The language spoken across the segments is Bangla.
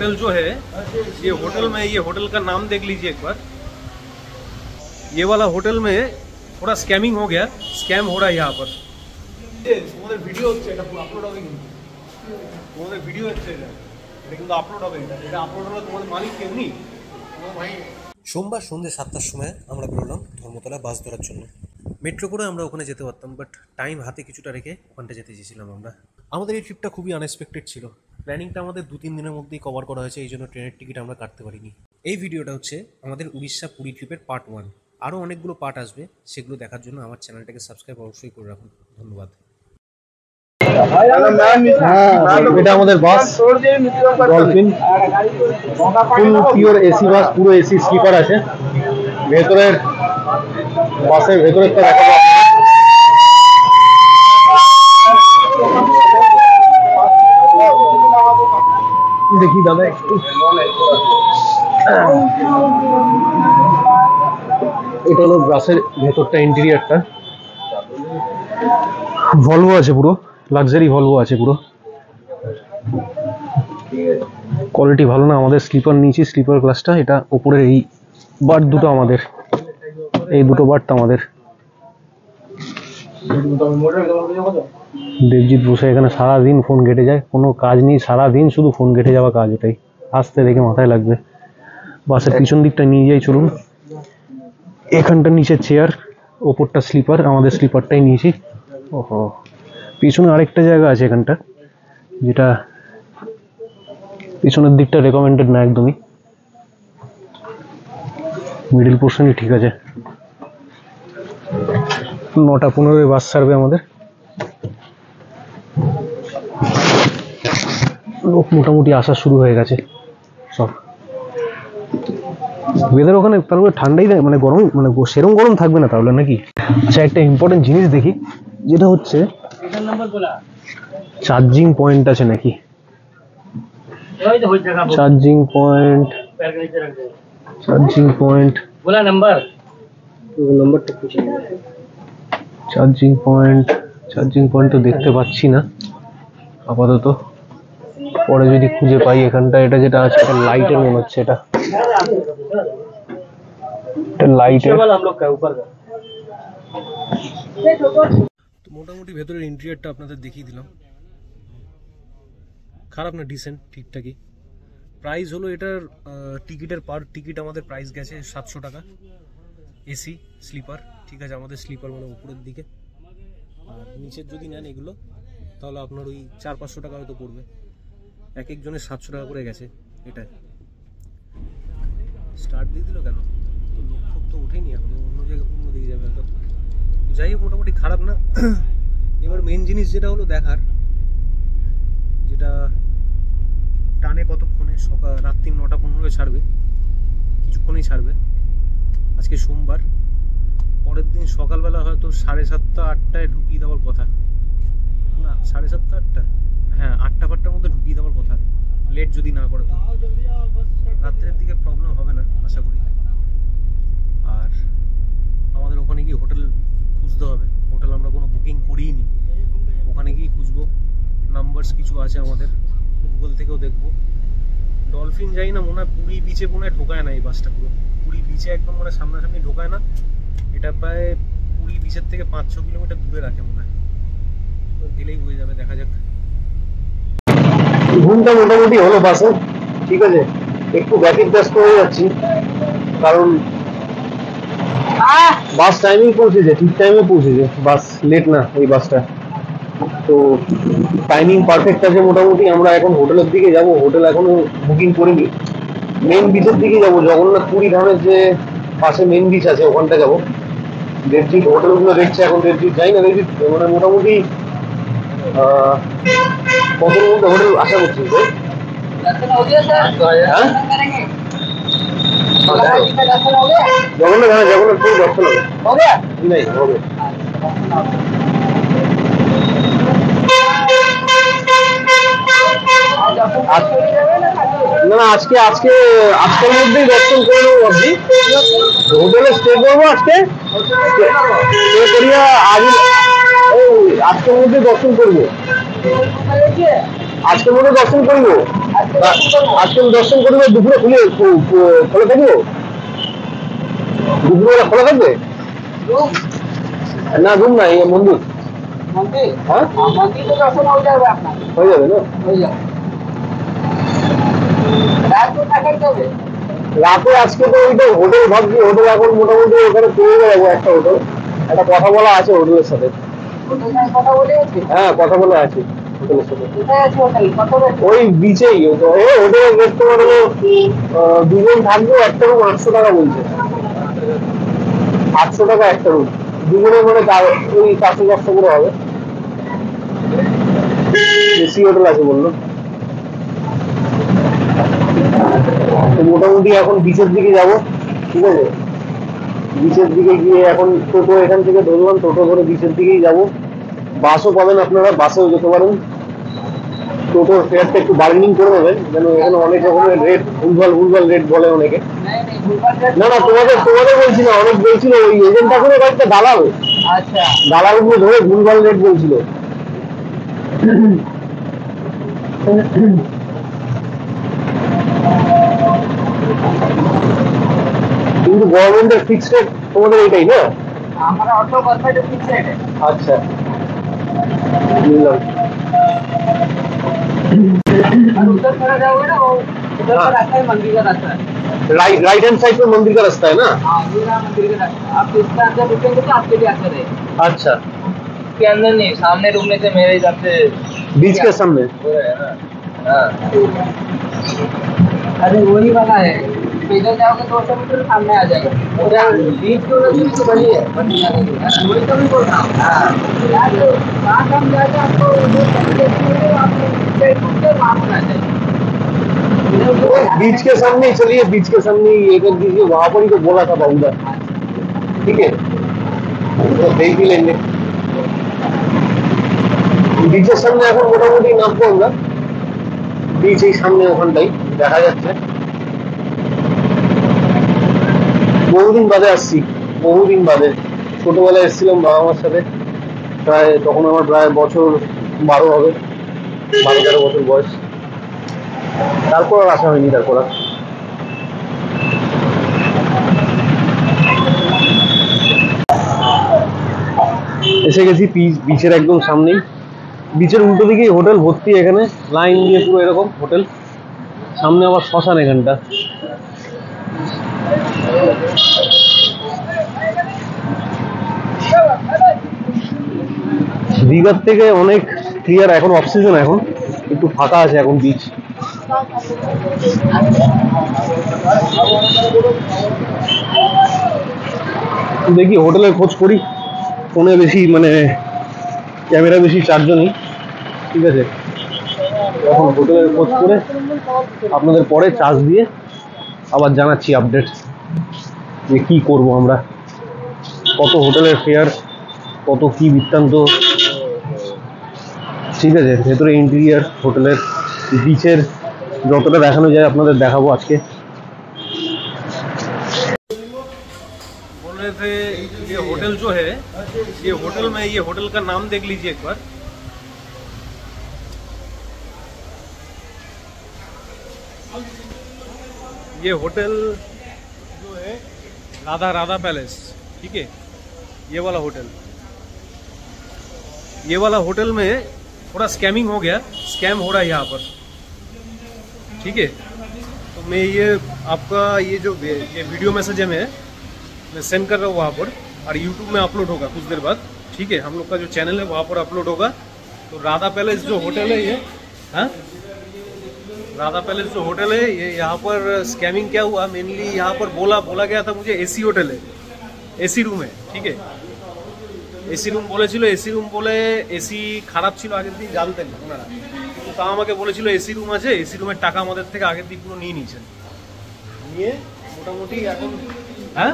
होटल जो है ये होटल में, ये होटल का नाम देख लीजिए एक बार। ये वाला होटल में थोड़ा स्कैमिंग हो गया, स्कैम हो रहा है यहाँ पर। वीडियो अपलोड हो वीडियो আপলোড হবে, এটা আপলোড হলে তোমাদের মালিক কেমনি ভাই। সোমবার সন্ধ্যে 7টার সময় আমরা বেরোলাম ধর্মতলা বাস ধরার জন্য। মেট্রো করে আমরা ওখানে যেতে পারতাম, বাট টাইম হাতে কিছুটা রেখে ওখানটা যেতে চেয়েছিলাম আমরা। আমাদের এই ট্রিপটা খুবই আনএক্সপেক্টেড ছিল। প্ল্যানিংটা আমাদের 2-3 দিনের মধ্যেই কভার করা হয়েছে, এই জন্য ট্রেনের টিকিট আমরা কাটতে পারিনি। এই ভিডিওটা হচ্ছে আমাদের উড়িষ্যা পুরী ট্রিপের পার্ট 1। আরও অনেকগুলো পার্ট আসবে, সেগুলো দেখার জন্য আমার চ্যানেলটাকে সাবস্ক্রাইব অবশ্যই করে রাখুন। ধন্যবাদ। এটা আমাদের bus Dolphin, full pure AC bus, পুরো এসি স্লিপার আছে। ভেতরের বাসের ভেতরের তো দেখাবো দেখি দাদা একটু। এটা হলো বাসের ভেতরটা, ইন্টেরিয়ারটা। ভলভো আছে, পুরো লাক্সারি ভলভো আছে পুরো। কোয়ালিটি ভালো না। আমাদের স্লিপার নিয়েছি, স্লিপার ক্লাসটা। এটা ওপরের এই বার্থ দুটো আমাদের, এই দুটো বার্থ আমাদের। দেবজিৎ বসে এখানে সারাদিন ফোন ঘেটে যায়, কোনো কাজ নেই, সারাদিন শুধু ফোন ঘেটে যাওয়া কাজ। এটাই আসতে দেখে মাথায় লাগবে। বাসের পিছন দিকটা নিয়ে যাই চলুন। এখানটা নিচে চেয়ার, ওপরটা স্লিপার, আমাদের স্লিপারটাই নিয়েছি। ওহো, পিছনে আরেকটা জায়গা আছে এখানটা, যেটা পিছনের দিকটা রেকমেন্ডেড না একদমই। মিডিল পোর্শনই ঠিক আছে। 9:15 বাস ছাড়বে আমাদের। লোক মোটামুটি আসা শুরু হয়ে গেছে সব। ওয়েদার ওখানে তাহলে ঠান্ডাই দেয়, মানে গরম, মানে সেরকম গরম থাকবে না তাহলে নাকি? আচ্ছা, একটা ইম্পর্টেন্ট জিনিস দেখি, যেটা হচ্ছে চার্জিং পয়েন্ট আছে নাকি। Charging point, charging point, charging point, charging point তো দেখতে পাচ্ছি না আপাতত। পরে যদি খুঁজে পাই এখানটা। এটা যেটা আছে এটা লাইটের মনে হচ্ছে, এটা লাইটের। মোটামুটি ভেতরের ইন্টেরিয়রটা আপনাদের দেখিয়ে দিলাম। খারাপ না, ডিসেন্ট, ঠিকঠাকই। প্রাইস হলো এটার টিকিটের, পার টিকিট আমাদের প্রাইস গেছে 700 টাকা। এসি স্লিপার, ঠিক আছে, আমাদের স্লিপার মানে উপরের দিকে। আর নিচের যদি নেন এগুলো তাহলে আপনার ওই 400-500 টাকা হয়তো পড়বে। এক একজনের 700 টাকা করে গেছে। এটা স্টার্ট দিয়ে দিল কেন? তো লোক ফোক তো ওঠেনি এখনো, অন্য জায়গায় অন্য দিকে যাবে হয়তো। যাই হোক, মোটামুটি খারাপ না। এবার মেন জিনিস যেটা হলো দেখার, যেটা টানে কতক্ষণে, সকাল রাত্রি 9:15 ছাড়বে, কিছুক্ষণেই ছাড়বে। আজকে সোমবার, পরের দিন সকালবেলা হয়তো 7:30-8টায় ঢুকিয়ে দেওয়ার কথা। না, 7:30-8টা, হ্যাঁ 8টা-5টার মধ্যে ঢুকিয়ে দেওয়ার কথা, লেট যদি না করে। তো রাত্রের দিকে প্রবলেম হবে না আশা করি। আর আমাদের ওখানে গিয়ে হোটেল খুঁজতে হবে। হোটেল আমরা কোনো বুকিং করিনি, ওখানে গিয়ে খুঁজবো। নাম্বারস কিছু আছে আমাদের, গুগল থেকেও দেখবো। ডলফিন যাই না, মনে হয় পুরী বিচে মনে হয় ঢোকায় না এই বাসটা। পুরো পুরী বিচে একদম মানে সামনাসামনি ঢোকায় না। এটা প্রায় পুরী বিচের থেকে 5-6 কিলোমিটার দূরে রাখে মনে হয়। তো গেলেই হয়ে যাবে, দেখা যাক। ঘুমটা মোটামুটি হলো বাসে, ঠিক আছে। একটু ব্যতিব্যস্ত হয়ে যাচ্ছি, কারণ বাস টাইমিং পৌঁছেছে, ঠিক টাইমে পৌঁছেছে। বাস লেট না এই বাসটা, তো টাইমিং পারফেক্ট আছে মোটামুটি। আমরা এখন হোটেলের দিকে যাব। হোটেল এখনো বুকিং করিনি। মেন বিচের দিকে যাব, জগন্নাথ পুরী ধামের যে পাশে মেন বিচ আছে ওখানটা যাব। দেবজিৎ হোটেলগুলো দেখছে এখন। দেবজিৎ যাই না, দেবজিৎ মানে মোটামুটি কতর মধ্যে হোটেল আশা করছিস? হ্যাঁ, জগন্নাথ, হ্যাঁ জগন্নাথ পুরী দর্শন হবে। নাই হবে না, আজকে আজকে আজকের মধ্যেই দর্শন করে নেবো ভাবছি। হোটেলে স্টে করবো আজকে, স্টে করিয়া আজকের মধ্যে দর্শন করবো। আজকের মধ্যে দর্শন করবো। আজকে দর্শন করবে, দুপুরে খোলা থাকবো, দুপুরে খোলা থাকবে না? রুম নাই, মন্দির হ্যাঁ মন্দির তো দর্শন হয়ে যাবে, আপনার হয়ে যাবে না? হয়ে যাবে। রাতে আজকে তো ওইটা হোটেল ভাবছি, হোটেল এখন মোটামুটি ওখানে পেয়ে যাবো একটা হোটেল, একটা কথা বলা আছে হোটেলের সাথে। হ্যাঁ কথা বলা আছে হোটেলের সাথে, ওই বিচেই। হোটেলের রেট তোমার হলো দুজন থাকবে, একটা রুম 800 টাকা বলছে, 800 টাকা একটা রুম, দুজনে মানে ওই 400 করে হবে। এসি হোটেল আছে বললো। মোটামুটি এখন বিচের দিকে যাব, ঠিক আছে? বিচের দিকে গিয়ে এখন টোটো এখান থেকে ধরলাম, টোটো ধরে বিচের দিকেই যাব। বাসও পাবেন আপনারা, বাসেও যেতে পারেন। টোটোর ফেয়ারটা একটু বার্গেনিং করে নেবেন, যেন এখানে অনেক রকমের রেট, ভুলভাল রেট বলে অনেকে। না না, তোমাদের বলছি না, অনেক বলছিল ওই এজেন্টটা করে কয়েকটা দালাল, আচ্ছা দালালগুলো ধরে ভুলভাল রেট বলছিল। কিন্তু গভর্নমেন্টের ফিক্সড রেট তোমাদের এটাই না? আমরা অটো গভর্নমেন্টের ফিক্সড রেট। আচ্ছা বুঝলাম। और उधर चला जाओगे ना, वो उधर का रास्ता है मंदिर का रास्ता है, राइट हैंड साइड पे मंदिर का रास्ता है ना? हाँ ये रहा मंदिर का रास्ता। आप इसके अंदर रुकेंगे तो आपके लिए अच्छा रहेगा। अच्छा, इसके अंदर नहीं, सामने रुकने से मेरे हिसाब से बीच के सामने है ना। हाँ अरे वही वाला है, इधर जाओगे 200 मीटर सामने आ जाएगा। उधर बीच के उधर तो बड़ी है, बड़ी है वही तो मैं बोल रहा हूँ। हाँ यार कहाँ हम जाएगा आपको, उधर बीच के सामने चलिए, बीच के सामने ये कर दीजिए, वहां पर ही तो बोला था बाबूदा। ठीक है तो देख ही लेंगे। बीचের সামনে এখন মোটামুটি নামবো আমরা, बीच এই সামনে ওখানটাই দেখা যাচ্ছে। বহুদিন বাদে আসছি, বহুদিন বাদে। ছোটবেলায় এসেছিলাম বাবা মার সাথে, প্রায় তখন আমার প্রায় বছর 12 হবে, 12-13 বছর বয়স। তারপর আর আসা হয়নি। তারপর এসে গেছি বিচের একদম সামনেই, বিচের উল্টো দিকেই হোটেল ভর্তি, এখানে লাইন দিয়ে পুরো এরকম হোটেল, সামনে আবার শ্মশান এখানটা। দীঘার থেকে অনেক ক্লিয়ার, এখন অফ সিজন, এখন একটু ফাঁকা আছে এখন বিচ। দেখি হোটেলের খোঁজ করি, ফোনে বেশি মানে ক্যামেরা বেশি চার্জও নেই, ঠিক আছে? এখন হোটেলের খোঁজ করে আপনাদের পরে চার্জ দিয়ে আবার জানাচ্ছি আপডেট, যে কি করব আমরা, কত হোটেলের ফেয়ার, কত কি বৃত্তান্ত, ঠিক আছে? ভেতরে ইন্টেরিয়ার হোটেলের, বিচের যতটা দেখানো যায় আপনাদের দেখাবো আজকে। बोल रहे थे ये होटल जो है, ये होटल में, ये होटल का नाम देख लीजिए एक बार। ये होटल जो है राधा पैलेस, ठीक है? ये वाला होटल, ये वाला होटल में थोड़ा स्कैमिंग हो गया, स्कैम हो रहा है यहाँ पर, ठीक है? तो मैं ये आपका ये जो ये वीडियो मैसेज है मैं सेंड कर रहा हूँ वहाँ पर, और यूट्यूब में अपलोड होगा कुछ देर बाद, ठीक है? हम लोग का जो चैनल है वहाँ पर अपलोड होगा। तो राधा पैलेस जो होटल है ये, हाँ राधा पैलेस जो होटल है ये, यहाँ पर स्कैमिंग क्या हुआ, मेनली यहाँ पर बोला गया था मुझे एसी होटल है, एसी रूम है, ठीक है? এসি রুম বলেছিল, এসি রুম বলে এসি খারাপ ছিল আগের দিন, জানতেন ওনারা, কিন্তু তা আমাকে বলেছিল এসি রুম আছে, এসি রুমের টাকা আমাদের থেকে আগের দিন পুরো নিয়ে নিয়েছেন, নিয়ে মোটামুটি এখন হ্যাঁ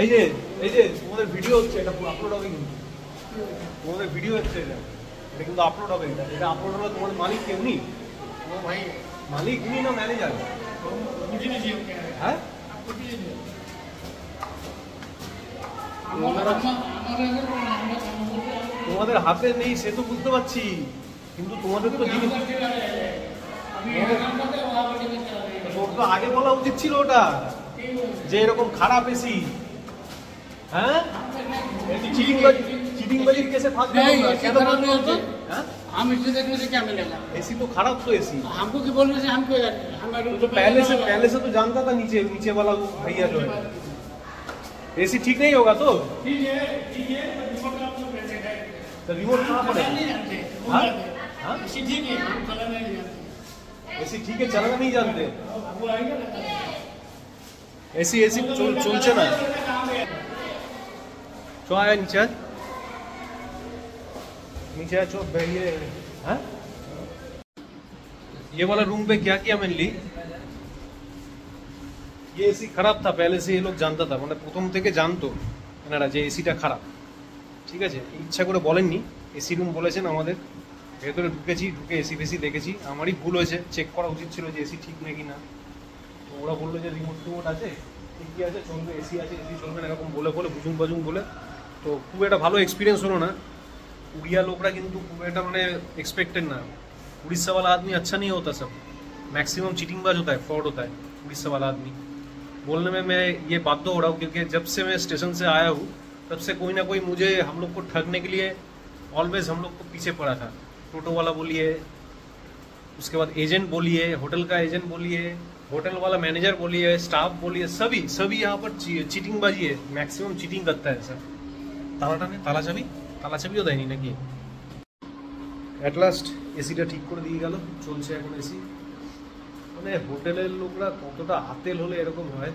এই যে তোমাদের ভিডিও হচ্ছে, এটা আপলোড হবে, কিন্তু তোমাদের ভিডিও হচ্ছে, এটা কিন্তু আপলোড হবে, এটা আপলোড হবে। তোমাদের মালিক কেমনি, ভাই মালিক উনি না ম্যানেজার, হ্যাঁ তোমাদের হাতে নেই সে তো বুঝতে পারছি, কিন্তু তোমাদের তো জিনিস তোর তো আগে বলা উচিত ছিল ওটা, যে এরকম খারাপ এসি। হ্যাঁ চিটিংবাজির কেসে फांस केन हम इसे देखने से क्या मिलेगा? एसी तो खराब तो एसी हमको की बोलने से हमको तो पहले से तो जानता था नीचे वाला भैया जो है एसी ठीक नहीं होगा तो ठीक है रिमोट का आपको प्रेजेंट है तो रिमोट कहाँ पर है? हाँ एसी ठीक है, हम चलाना नहीं जानते। एसी ठीक है, चलाना नहीं जानते। वो आएगा ना एसी चलছে না। चो आया नीचे चो ये हाँ ये वाला रूम पे क्या किया मैंने ली, ये एसी खराब था पहले से, ये लोग जानता था, মানে প্রথম থেকে জানতো এনারা যে এসিটা খারাপ। ঠিক আছে, ইচ্ছা করে বলেননি, এসি রুম বলেছেন আমাদের, ভেতরে ঢুকে এসি ফেসি দেখেছি, আমারই ভুল হয়েছে, চেক করা উচিত ছিল যে এসি ঠিক নাকি না। তো ওরা বললো যে রিমোট আছে, ঠিকই আছে, চলবে, এসি আছে, এসি চলবে না, এরকম বলে বুজুং বলে। তো খুব একটা ভালো এক্সপিরিয়েন্স হলো না। उड़िया लोगरा किंतु खूब एक मैंने एक्सपेक्टेड ना, उड़ीसा वाला आदमी अच्छा नहीं होता, सब मैक्सिमम चीटिंगबाज होता है, फ्रॉड होता है उड़ीसा वाला आदमी। बोलने में मैं ये बाध्य हो रहा हूँ क्योंकि जब से मैं स्टेशन से आया हूँ तब से कोई ना कोई मुझे हम लोग को ठगने के लिए ऑलवेज हम लोग को पीछे पड़ा था। टोटो वाला बोलिए, उसके बाद एजेंट बोलिए, होटल का एजेंट बोलिए, होटल वाला मैनेजर बोलिए, स्टाफ बोलिए, सभी यहाँ पर चीटिंगबाजी है, मैक्सिमम चीटिंग करता है सर। ताला चाबिও দেয়নি নাকি। এট লাস্ট এসিটা ঠিক করে দিয়ে গেল, চলছে এখন এসি। মানে হোটেলের লোকরা কতটা আতেল হলে এরকম হয়।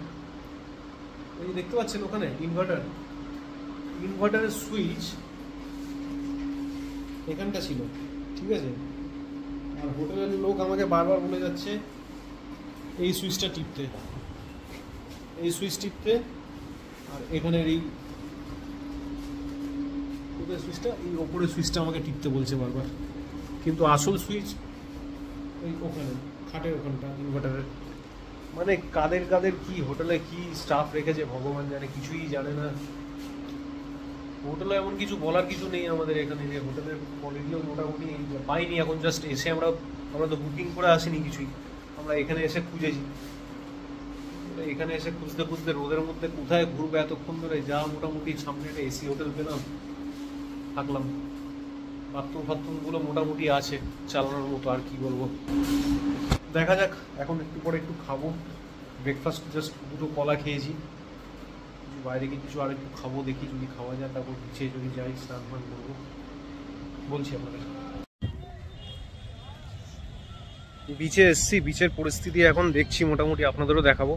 এই দেখতে পাচ্ছেন ওখানে ইনভার্টারের সুইচ এখানটা ছিল, ঠিক আছে, আর হোটেলের লোক আমাকে বারবার বলে যাচ্ছে এই সুইচটা টিপতে, আর এখানের এই সুইচটা, এই ওপরের সুইচটা আমাকে টিপতে বলছে বারবার, কিন্তু আসল সুইচ ওই ওখানে খাটের ওখানটা ইনভার্টারের। মানে কাদের কি হোটেলে কি স্টাফ রেখেছে ভগবান জানে, কিছুই জানে না। হোটেলে এমন কিছু বলার কিছু নেই আমাদের এখানে, যে হোটেলের কোয়ালিটিও মোটামুটি পাইনি এখন, জাস্ট এসে আমরা তো বুকিং করে আসিনি কিছুই, আমরা এখানে এসে খুঁজেছি। এখানে এসে খুঁজতে রোদের মধ্যে কোথায় ঘুরবো এতক্ষণ ধরে, যা মোটামুটি সামনে একটা এসি হোটেল পেলাম, থাকলাম। বাথরুমগুলো মোটামুটি আছে চালানোর মতো, আর কি বলবো। দেখা যাক, এখন একটু পরে একটু খাবো, ব্রেকফাস্ট জাস্ট দুটো কলা খেয়েছি, কিছু বাইরে গিয়ে কিছু আর একটু খাবো, দেখি যদি খাওয়া যায়, তারপর বিচে যদি যাই স্নান ফান করবো, বলছি আপনাদের। বিচে এসছি, বিচের পরিস্থিতি এখন দেখছি মোটামুটি, আপনাদেরও দেখাবো।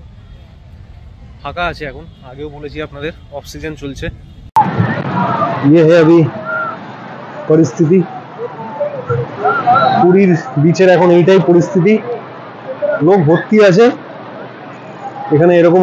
ফাঁকা আছে এখন, আগেও বলেছি আপনাদের, অফ সিজন চলছে। ये है अभी परिस्थिति পুরীর বিচের, এখন এইটাই পরিস্থিতি, লোক ভর্তি আছে এখানে, এরকম